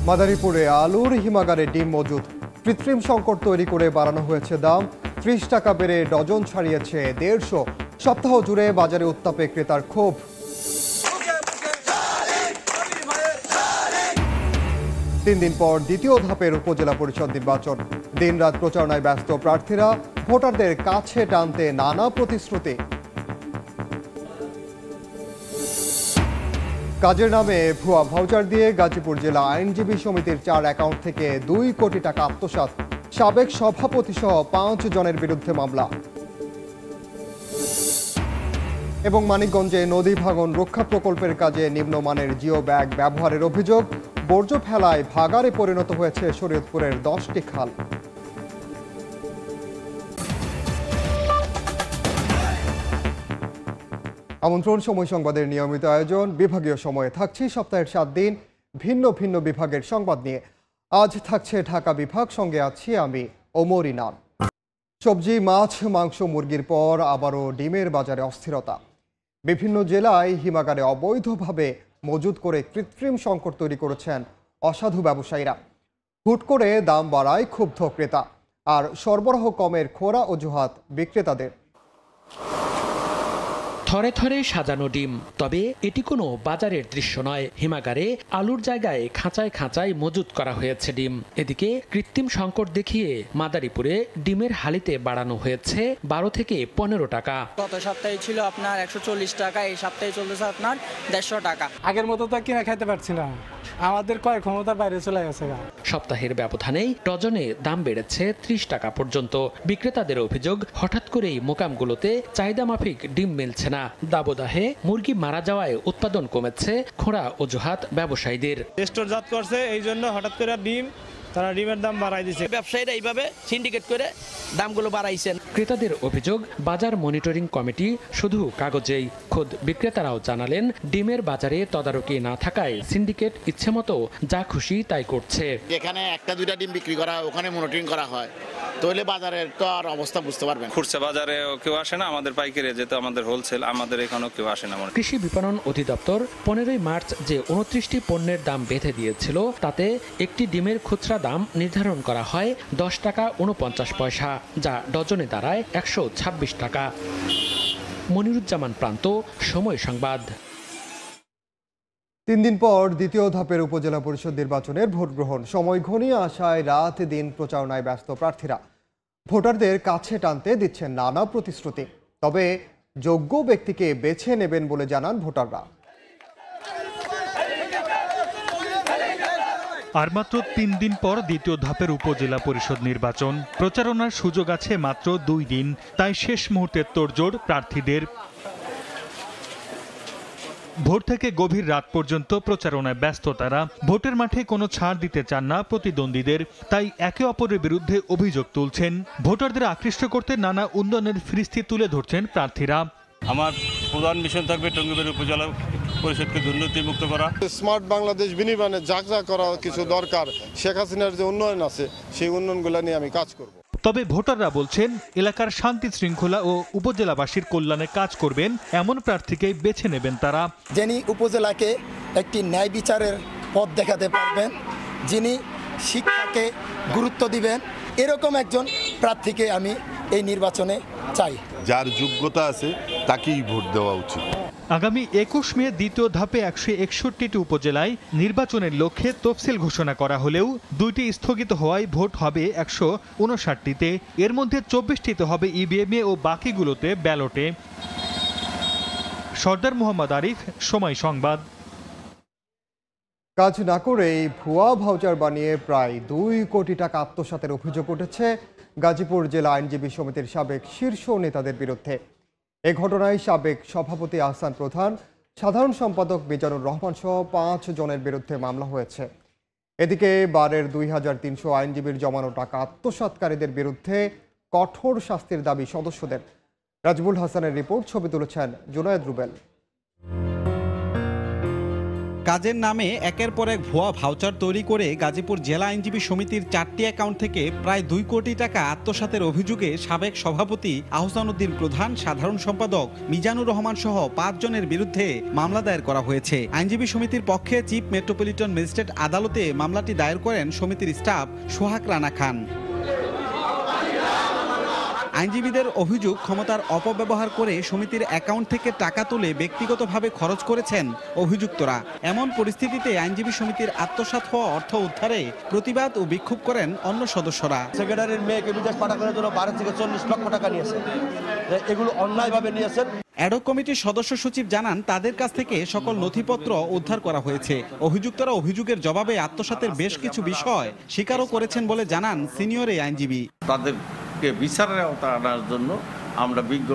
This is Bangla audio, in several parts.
মাদারীপুরে আলুর হিমাগারে ডিম মজুদ, কৃত্রিম সংকট তৈরি করে বাড়ানো হয়েছে দাম। ৩০ টাকা বেড়ে ডজন ছাড়িয়েছে ১৫০। সপ্তাহ জুড়ে বাজারে উত্তাপে ক্রেতার ক্ষোভ। তিন দিন পর দ্বিতীয় ধাপের উপজেলা পরিষদ নির্বাচন। দিনরাত প্রচারণায় ব্যস্ত প্রার্থীরা, ভোটারদের কাছে টানতে নানা প্রতিশ্রুতি। কাজের নামে ভুয়া ভাউচার দিয়ে গাজীপুর জেলা আইনজীবী সমিতির 4 অ্যাকাউন্ট থেকে 2 কোটি টাকা আত্মসাৎ। সাবেক সভাপতি সহ 5 জনের বিরুদ্ধে মামলা। এবং মানিকগঞ্জে নদী ভাঙন রক্ষা প্রকল্পের কাজে নিম্নমানের জিও ব্যাগ ব্যবহারের অভিযোগ। বর্জ্য ফেলায় ভাগাড়ে পরিণত হয়েছে শরীয়তপুরের 10টি খাল। আমন্ত্রণ সময় সংবাদের নিয়মিত আয়োজন। বিভাগীয় সময়ে থাকছি সপ্তাহের 7 দিন ভিন্ন ভিন্ন বিভাগের সংবাদ নিয়ে। আজ থাকছে ঢাকা বিভাগ, সঙ্গে আছি আমি ওমর ইনান। সবজি, মাছ, মাংস, মুরগির পর আবারও ডিমের বাজারে অস্থিরতা। বিভিন্ন জেলায় হিমাগারে অবৈধভাবে মজুদ করে কৃত্রিম সংকট তৈরি করেছেন অসাধু ব্যবসায়ীরা। হুট করে দাম বাড়ায় ক্ষুব্ধ ক্রেতা, আর সরবরাহ কমের খোঁড়া অজুহাত বিক্রেতাদের। থরে থরে সাজানো ডিম, তবে এটি কোনো বাজারের দৃশ্য নয়। হিমাগারে আলুর জায়গায় খাঁচায় খাঁচায় মজুত করা হয়েছে ডিম। এদিকে কৃত্রিম সংকট দেখিয়ে মাদারীপুরে ডিমের হালিতে বাড়ানো হয়েছে 12 থেকে 15 টাকা। গত সপ্তাহে ছিল আপনার 140 টাকা, এই সপ্তাহে চলতেছে আপনার 150 টাকা। আগের মতো তো কিনা খাইতে পারছি না, আমাদের ক্রয় ক্ষমতার বাইরে চলে গেছে। সপ্তাহের ব্যবধানেই ডজনে দাম বেড়েছে 30 টাকা পর্যন্ত। বিক্রেতাদের অভিযোগ, হঠাৎ করেই মোকামগুলোতে চাহিদা মাফিক ডিম মিলছে না। দাবদাহে মুরগি মারা যাওয়ায় উৎপাদন কমেছে, খোঁড়া অজুহাত ব্যবসায়ীদের। স্টোরজাত করছে, এই জন্য হঠাৎ করে তারা ডিমের দাম বাড়াই দিচ্ছে। ব্যবসায়ীরা এইভাবে সিন্ডিকেট করে দামগুলো বাড়াইছেন। ক্রেতাদের অভিযোগ, বাজার মনিটরিং কমিটি শুধু কাগজেই। খোদ বিক্রেতারাও জানালেন, ডিমের বাজারে তদারকি না থাকায় সিন্ডিকেট ইচ্ছেমতো যা খুশি তাই করছে। এখানে একটা দুইটা ডিম বিক্রি করা হয়, ওখানে মনিটরিং করা হয়, তাহলে বাজারের তো আর অবস্থা বুঝতে পারবেন। খুচরা বাজারে কেউ আসে না, আমাদের পাইকারি যেহেতু আমাদের হোলসেল, আমাদের এখানেও কেউ আসে না। কৃষি বিপণন অধিদপ্তর 15 মার্চ যে 29টি পণ্যের দাম বেঁধে দিয়েছিল, তাতে একটি ডিমের খুচরা দাম নির্ধারণ করা হয় 10 টাকা 49 পয়সা, যা ডজনে দাঁড়ায় 126 টাকা। মনিরুজ্জামান প্রান্ত, সময় সংবাদ। 3 দিন পর দ্বিতীয় ধাপের উপজেলা পরিষদ নির্বাচনের ভোট গ্রহণ। সময় ঘনিয়ে আসায় রাত দিন প্রচারণায় ব্যস্ত প্রার্থীরা, ভোটারদের কাছে টানতে দিচ্ছেন নানা প্রতিশ্রুতি। তবে যোগ্য ব্যক্তিকে বেছে নেবেন বলে জানান ভোটাররা। আর মাত্র 3 দিন পর দ্বিতীয় ধাপের উপজেলা পরিষদ নির্বাচন। প্রচারণার সুযোগ আছে মাত্র 2 দিন, তাই শেষ মুহূর্তের তোড়জোড় প্রার্থীদের। ভোর থেকে গভীর রাত পর্যন্ত প্রচারণায় ব্যস্ত তারা। ভোটের মাঠে কোনো ছাড় দিতে চান না প্রতিদ্বন্দ্বীদের, তাই একে অপরের বিরুদ্ধে অভিযোগ তুলছেন। ভোটারদের আকৃষ্ট করতে নানা উন্নয়নের ফিরিস্তি তুলে ধরছেন প্রার্থীরা। আমার প্রধান মিশন থাকবে টঙ্গীবাড়ি উপজেলা পরিষদকে দুর্নীতিমুক্ত করা। স্মার্ট বাংলাদেশ বিনির্মাণে যা যা করা কিছু দরকার, শেখ হাসিনার যে উন্নয়ন আছে সেই উন্নয়নগুলো নিয়ে আমি কাজ করব। তবে ভোটাররা বলছেন, এলাকার শান্তি শৃঙ্খলা ও উপজেলাবাসীর কল্যাণে কাজ করবেন এমন প্রার্থীকেই বেছে নেবেন তারা। যিনি উপজেলাকে একটি ন্যায় বিচারের পথ দেখাতে পারবেন, যিনি শিক্ষাকে গুরুত্ব দিবেন, এরকম একজন প্রার্থীকে আমি এই নির্বাচনে চাই। যার যোগ্যতা আছে তাকেই ভোট দেওয়া উচিত। আগামী 21 মে দ্বিতীয় ধাপে 161টি উপজেলায় নির্বাচনের লক্ষ্যে তফসিল ঘোষণা করা হলেও 2টি স্থগিত হওয়ায় ভোট হবে 159টিতে। এর মধ্যে 24টিতে হবে ইভিএমে ও বাকিগুলোতে ব্যালটে। সর্দার মোহাম্মদ আরিফ, সময় সংবাদ। কাজ না করেই ভুয়া ভাউচার বানিয়ে প্রায় 2 কোটি টাকা আত্মসাতের অভিযোগ উঠেছে গাজীপুর জেলা আইনজীবী সমিতির সাবেক শীর্ষ নেতাদের বিরুদ্ধে। এ ঘটনায় সাবেক সভাপতি আহসান প্রধান, সাধারণ সম্পাদক মিজানুর রহমান সহ 5 জনের বিরুদ্ধে মামলা হয়েছে। এদিকে বারের 2300 আইনজীবীর জমানো টাকা আত্মসাৎকারীদের বিরুদ্ধে কঠোর শাস্তির দাবি সদস্যদের। রাজবুল হাসানের রিপোর্ট, ছবি তুলেছেন জুনায়েদ রুবেল। কাজের নামে একের পর এক ভুয়া ভাউচার তৈরি করে গাজীপুর জেলা আইনজীবী সমিতির 4টি অ্যাকাউন্ট থেকে প্রায় 2 কোটি টাকা আত্মসাতের অভিযোগে সাবেক সভাপতি আহসান উদ্দিন প্রধান, সাধারণ সম্পাদক মিজানুর রহমান সহ 5 জনের বিরুদ্ধে মামলা দায়ের করা হয়েছে। আইনজীবী সমিতির পক্ষে চিফ মেট্রোপলিটন ম্যাজিস্ট্রেট আদালতে মামলাটি দায়ের করেন সমিতির স্টাফ সোহাগ রানা খান। আইনজীবীদের অভিযোগ, ক্ষমতার অপব্যবহার করে সমিতির অ্যাকাউন্ট থেকে টাকা তুলে ব্যক্তিগতভাবে খরচ করেছেন অভিযুক্তরা। এমন পরিস্থিতিতে আইনজীবী সমিতির আত্মসাৎ হওয়া অর্থ উদ্ধারে প্রতিবাদ ও বিক্ষোভ করেন অন্য সদস্যরা। সেক্রেটারির মেয়েকে বিদেশ পাঠানোর জন্য 12 থেকে 40 লক্ষ টাকা নিয়েছেন, এগুলো অন্যায়ভাবে নিয়েছেন। অ্যাডহক কমিটির সদস্য সচিব জানান, তাদের কাছ থেকে সকল নথিপত্র উদ্ধার করা হয়েছে। অভিযুক্তরা অভিযোগের জবাবে আত্মসাতের বেশ কিছু বিষয় স্বীকারও করেছেন বলে জানান সিনিয়র এই আইনজীবী। তাদেরকে বিচারের আওতায় আনার জন্য আমরা বিজ্ঞ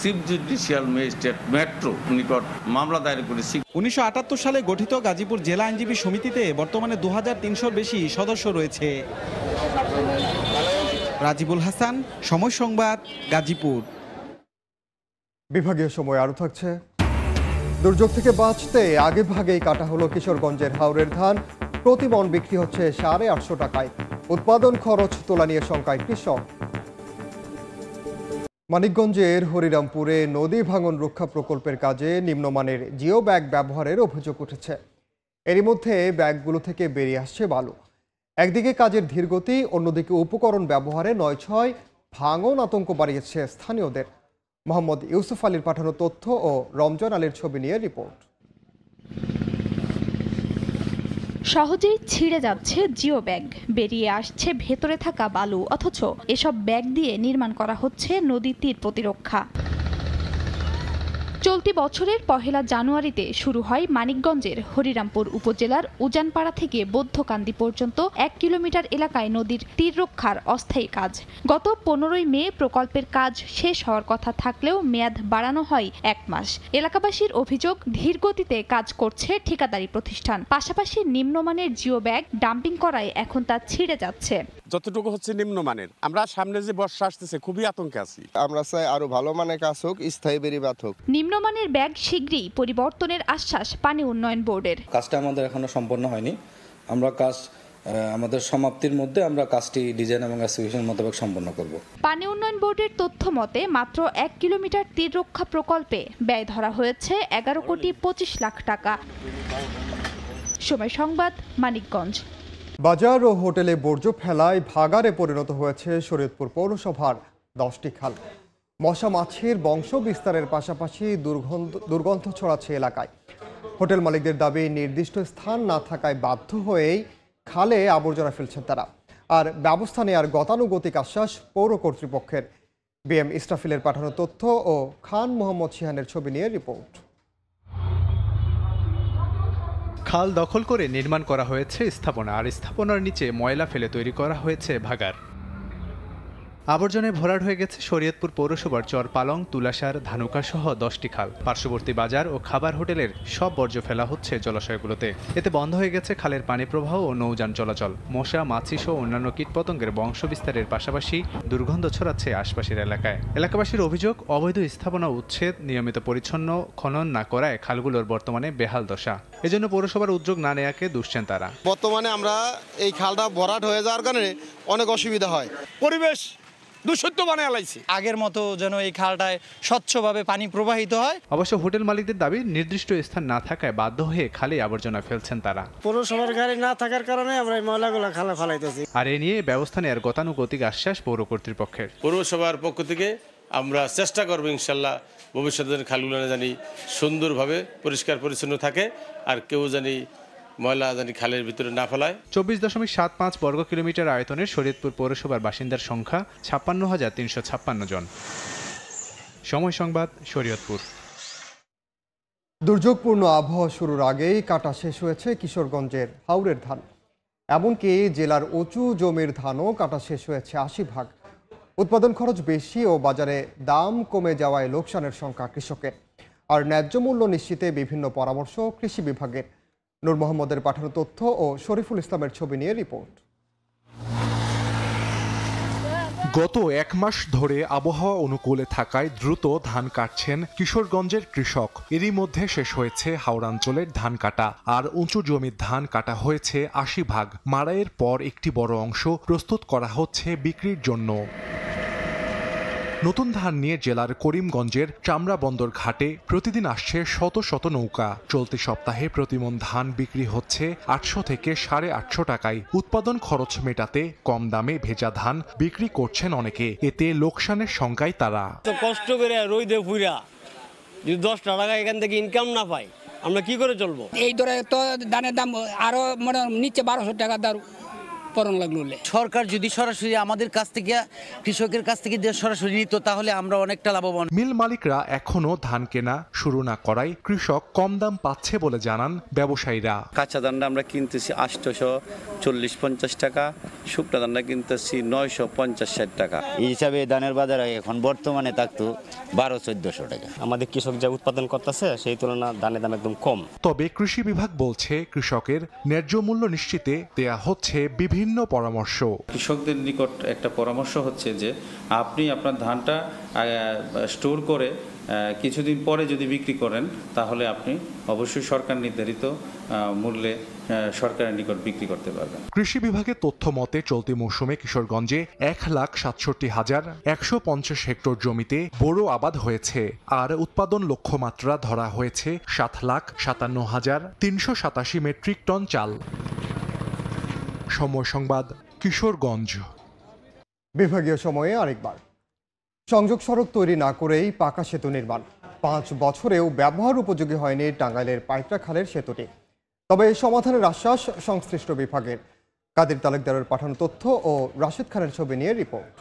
চিফ জুডিশিয়াল ম্যাজিস্ট্রেট মেট্রো নিকট মামলা দায়ের করেছি। 1978 সালে গঠিত গাজীপুর জেলা আইনজীবী সমিতিতে বর্তমানে 2300-র বেশি সদস্য রয়েছে। রাজিবুল হাসান, সময় সংবাদ, গাজীপুর। বিভাগীয় সময় আরও থাকছে। দুর্যোগ থেকে বাঁচতে আগে ভাগেই কাটা হলো কিশোরগঞ্জের হাওরের ধান। প্রতি মণ বিক্রি হচ্ছে 850 টাকায়। উৎপাদন খরচ তোলা নিয়ে শঙ্কায় কৃষক। মানিকগঞ্জের হরিরামপুরে নদী ভাঙন রক্ষা প্রকল্পের কাজে নিম্নমানের জিও ব্যাগ ব্যবহারের অভিযোগ উঠেছে। এরই মধ্যে ব্যাগগুলো থেকে বেরিয়ে আসছে বালু। একদিকে কাজের ধীরগতি, অন্যদিকে উপকরণ ব্যবহারে 9/6 ভাঙন আতঙ্ক বাড়িয়েছে স্থানীয়দের। মোহাম্মদ ইউসুফ আলীর পাঠানো তথ্য ও রমজান আলীর ছবি নিয়ে রিপোর্ট। সহজেই ছিঁড়ে যাচ্ছে জিও ব্যাগ, বেরিয়ে আসছে ভেতরে থাকা বালু, অথচ এসব ব্যাগ দিয়ে নির্মাণ করা হচ্ছে নদী তীর প্রতিরক্ষা। চলতি বছরের 1 জানুয়ারিতে শুরু হয় মানিকগঞ্জের হরিরামপুর উপজেলার উজানপাড়া থেকে বৌদ্ধকান্দি পর্যন্ত 1 কিলোমিটার এলাকায় নদীর তীর রক্ষার অস্থায়ী কাজ। গত 15 মে প্রকল্পের কাজ শেষ হওয়ার কথা থাকলেও মেয়াদ বাড়ানো হয় 1 মাস। এলাকাবাসীর অভিযোগ, ধীর গতিতে কাজ করছে ঠিকাদারি প্রতিষ্ঠান, পাশাপাশি নিম্নমানের জিও ব্যাগ ডাম্পিং করায় এখন তা ছিঁড়ে যাচ্ছে। যতটুকু হচ্ছে নিম্নমানের, আমরা সামনে যে বর্ষা আসতেছে খুবই আতঙ্কে আছি। আমরা চাই আরো ভালো মানের কাজ হোক, স্থায়ী বেড়িবাঁধ হোক। নিম্নমানের ব্যাগ শীঘ্রই পরিবর্তনের আশ্বাস পানি উন্নয়ন বোর্ডের। কাজটা আমাদের এখনো সম্পন্ন হয়নি। আমরা কাজ আমাদের সমাপ্তির মধ্যে আমরা কাজটি ডিজাইন এবং এক্সিকিউশন মোতাবেক সম্পন্ন করব। পানি উন্নয়ন বোর্ডের তথ্য মতে মাত্র 1 কিলোমিটার তীর রক্ষা প্রকল্পে ব্যয় ধরা হয়েছে 11,25,00,000 টাকা। সময় সংবাদ, মানিকগঞ্জ। বাজার ও হোটেলে বর্জ্য ফেলায় ভাগাড়ে পরিণত হয়েছে শরীয়তপুর পৌরসভার 10টি খাল। মশা মাছির বংশ বিস্তারের পাশাপাশি দুর্গন্ধ ছড়াচ্ছে এলাকায়। হোটেল মালিকদের দাবি, নির্দিষ্ট স্থান না থাকায় বাধ্য হয়েই খালে আবর্জনা ফেলছেন তারা। আর ব্যবস্থা নেওয়ার গতানুগতিক আশ্বাস পৌর কর্তৃপক্ষের। বিএম ইস্টাফিলের পাঠানো তথ্য ও খান মোহাম্মদ শিহানের ছবি নিয়ে রিপোর্ট। খাল দখল করে নির্মাণ করা হয়েছে স্থাপনা, আর স্থাপনার নিচে ময়লা ফেলে তৈরি করা হয়েছে ভাগাড়। আবর্জনায় ভরাট হয়ে গেছে শরীয়তপুর পৌরসভার চর পালং, তুলাসার, ধানুকা সহ 10টি খাল। পার্শ্ববর্তী বাজার ও খাবার হোটেলের সব বর্জ্য ফেলা হচ্ছে জলাশয়গুলোতে। এতে বন্ধ হয়ে গেছে খালের পানি প্রবাহ ও নৌযান চলাচল। মশা, মাছি সহ অন্যান্য কীটপতঙ্গের বংশ বিস্তারের পাশাপাশি দুর্গন্ধ ছড়াচ্ছে আশপাশের এলাকায়। এলাকাবাসীর অভিযোগ, অবৈধ স্থাপনা উচ্ছেদ, নিয়মিত পরিচ্ছন্ন খনন না করায় খালগুলোর বর্তমানে বেহাল দশা। এজন্য পৌরসভার উদ্যোগ না নেওয়াকে দুষছেন তারা। বর্তমানে আমরা এই খালটা ভরাট হয়ে যাওয়ার কারণে অনেক অসুবিধা হয়। পরিবেশ দূষিত বানিয়ে আলাইছি। আগের মতো যেন এই খালটায় স্বচ্ছভাবে পানি প্রবাহিত হয়। অবশ্য হোটেল মালিকদের দাবি, নির্দিষ্ট স্থান না থাকায় বাধ্য হয়ে খালে আবর্জনা ফেলছেন তারা। পৌরসভার গাড়ি না থাকার কারণে আমরা এই ময়লাগুলো খালে ফেলাইতেছি। আর এ নিয়ে ব্যবস্থা নেওয়ার গতানুগতিক আশ্বাস পৌর কর্তৃপক্ষের। পৌরসভার পক্ষ থেকে আমরা চেষ্টা করব ইনশাল্লাহ ভবিষ্যতের খালগুলো জানি সুন্দরভাবে পরিষ্কার পরিচ্ছন্ন থাকে, আর কেউ জানি ময়লা জানি খালের ভিতরে না ফেলায়। 24.75 বর্গ কিলোমিটার আয়তনের শরীয়তপুর পৌরসভার বাসিন্দার সংখ্যা 56,356 জন। সময় সংবাদ, শরীয়তপুর। দুর্যোগপূর্ণ আবহাওয়া শুরুর আগেই কাটা শেষ হয়েছে কিশোরগঞ্জের হাওরের ধান। এমনকি জেলার উঁচু জমির ধানও কাটা শেষ হয়েছে 80%। উৎপাদন খরচ বেশি ও বাজারে দাম কমে যাওয়ায় লোকসানের সংখ্যা কৃষকের। আর ন্যায্য মূল্য নিশ্চিতে বিভিন্ন পরামর্শ কৃষি বিভাগের। নূর মোহাম্মদের পাঠানো তথ্য ও শরীফুল ইসলামের ছবি নিয়ে রিপোর্ট। গত এক মাস ধরে আবহাওয়া অনুকূলে থাকায় দ্রুত ধান কাটছেন কিশোরগঞ্জের কৃষক। এরই মধ্যে শেষ হয়েছে হাওড়াঞ্চলের ধান কাটা, আর উঁচু জমির ধান কাটা হয়েছে ৮০ ভাগ। মাড়াইয়ের পর একটি বড় অংশ প্রস্তুত করা হচ্ছে বিক্রির জন্য। নতুন ধান নিয়ে জেলার করিমগঞ্জের চামড়া বন্দর ঘাটে প্রতিদিন আসছে শত শত নৌকা। চলতি সপ্তাহে প্রতিমন ধান বিক্রি হচ্ছে ৮০০ থেকে ৮৫০ টাকায়। উৎপাদন খরচ মেটাতে কম দামে ভেজা ধান বিক্রি করছেন অনেকে। এতে লোকসানের শঙ্কায় তারা। কষ্ট করে রোদে পুরা যদি ১০ টাকা এখান থেকে ইনকাম না পাই আমরা কি করে চলবো? এই ধরে তো ধানের দাম আরো মানে নিচে ১২০০ টাকা দাম পড়ন লাগলো। সরকার যদি সরাসরি আমাদের কাছ থেকে কৃষকের কাছ থেকে সরাসরি নিত তাহলে আমরা অনেকটা লাভবান। মিল মালিকরা এখনো ধান কেনা শুরু না করায় কৃষক কম দাম পাচ্ছে বলে জানান ব্যবসায়ীরা। কাঁচা ধানটা আমরা কিনতেছি ৮৪০-৫০ টাকা, শুকনা ধানটা কিনতেছি ৯৫০-৬০ টাকা। এই হিসাবে ধানের বাজার এখন বর্তমানে থাকতো ১২00-১৪০০ টাকা। আমাদের কৃষক যা উৎপাদন করতেছে সেই তুলনায় ধানের দাম একদম কম। তবে কৃষি বিভাগ বলছে কৃষকের ন্যায্য মূল্য নিশ্চিতে দেয়া হচ্ছে বিভিন্ন পরামর্শ। কৃষকদের নিকট একটা পরামর্শ হচ্ছে যে আপনি আপনার ধানটা স্টোর করে কিছুদিন পরে যদি বিক্রি করেন তাহলে আপনি অবশ্যই সরকার নির্ধারিত মূল্যে সরকারের নিকট বিক্রি করতে পারবেন। কৃষি বিভাগের তথ্য মতে চলতি মৌসুমে কিশোরগঞ্জে ১,৬৭,১৫০ হেক্টর জমিতে বোরো আবাদ হয়েছে, আর উৎপাদন লক্ষ্যমাত্রা ধরা হয়েছে ৭,৫৭,৩৮৭ মেট্রিক টন চাল। সময় সংবাদ, কিশোরগঞ্জ। বিভাগীয় সময়ে আরেকবার সংযোগ সড়ক তৈরি না করেই পাকা সেতু নির্মাণ। ৫ বছরেও ব্যবহার উপযোগী হয়নি টাঙ্গাইলের পাইকরা খালের সেতুটি। তবে সমাধানের আশ্বাস সংশ্লিষ্ট বিভাগের। কাদের তালুকদারের পাঠানো তথ্য ও রাশেদ খানের ছবি নিয়ে রিপোর্ট।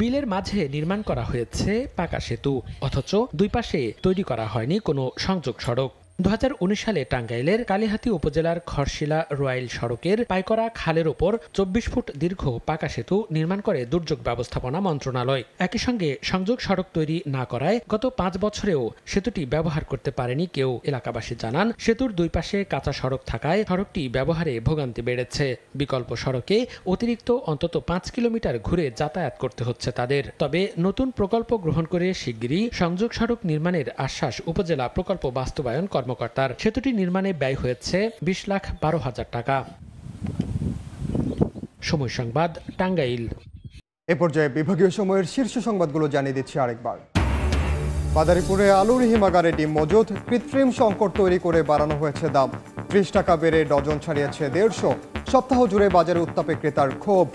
বিলের মাঝে নির্মাণ করা হয়েছে পাকা সেতু, অথচ দুই পাশে তৈরি করা হয়নি কোনো সংযোগ সড়ক। 2019 সালে টাঙ্গাইলের কালিহাতী উপজেলার খড়শিলা রোয়াইল সড়কের পাইকরা খালের ওপর 24 ফুট দীর্ঘ পাকা সেতু নির্মাণ করে দুর্যোগ ব্যবস্থাপনা মন্ত্রণালয়। একই সঙ্গে সংযোগ সড়ক তৈরি না করায় গত 5 বছরেও সেতুটি ব্যবহার করতে পারেনি কেউ। এলাকাবাসী জানান, সেতুর দুই পাশে কাঁচা সড়ক থাকায় সড়কটি ব্যবহারে ভোগান্তি বেড়েছে। বিকল্প সড়কে অতিরিক্ত অন্তত 5 কিলোমিটার ঘুরে যাতায়াত করতে হচ্ছে তাদের। তবে নতুন প্রকল্প গ্রহণ করে শিগগিরই সংযোগ সড়ক নির্মাণের আশ্বাস উপজেলা প্রকল্প বাস্তবায়ন কর্মকর্তার। সেতুটি নির্মাণে ব্যয় হয়েছে 20,12,000 টাকা। সময় সংবাদ, টাঙ্গাইল। এ পর্যায়ে বিভাগীয় সময়ের শীর্ষ সংবাদগুলো জানিয়ে দিচ্ছি আরেকবার। মাদারীপুরে আলুর হিমাগারে ডিম মজুদ, কৃত্রিম সংকট তৈরি করে বাড়ানো হয়েছে দাম। 30 টাকা বেড়ে ডজন ছাড়িয়েছে 150। সপ্তাহ জুড়ে বাজারে উত্তাপে ক্রেতার ক্ষোভ।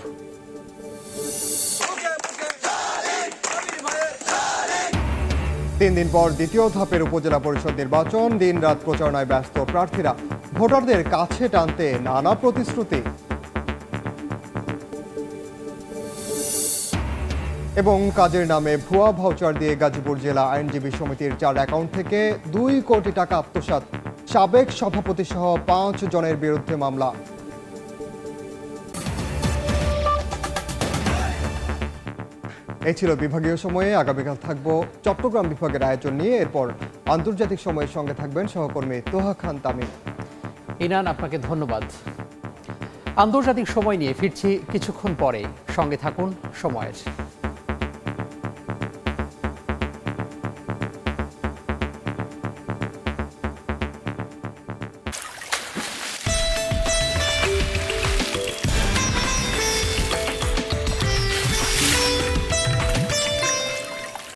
3 দিন পর দ্বিতীয় ধাপের উপজেলা পরিষদ নির্বাচন। দিন রাত প্রচারণায় ব্যস্ত প্রার্থীরা। ভোটারদের কাছে টানতে নানা প্রতিশ্রুতি। এবং কাজের নামে ভুয়া ভাউচার দিয়ে গাজীপুর জেলা আইনজীবী সমিতির 4 অ্যাকাউন্ট থেকে 2 কোটি টাকা আত্মসাৎ। সাবেক সভাপতি সহ 5 জনের বিরুদ্ধে মামলা। এই ছিল বিভাগীয় সময়ে। আগামীকাল থাকবো চট্টগ্রাম বিভাগের আয়োজন নিয়ে। এরপর আন্তর্জাতিক সময়ের সঙ্গে থাকবেন সহকর্মী তোহা খান তামিম। ইনান, আপনাকে ধন্যবাদ। আন্তর্জাতিক সময় নিয়ে ফিরছি কিছুক্ষণ পরে, সঙ্গে থাকুন সময়ের।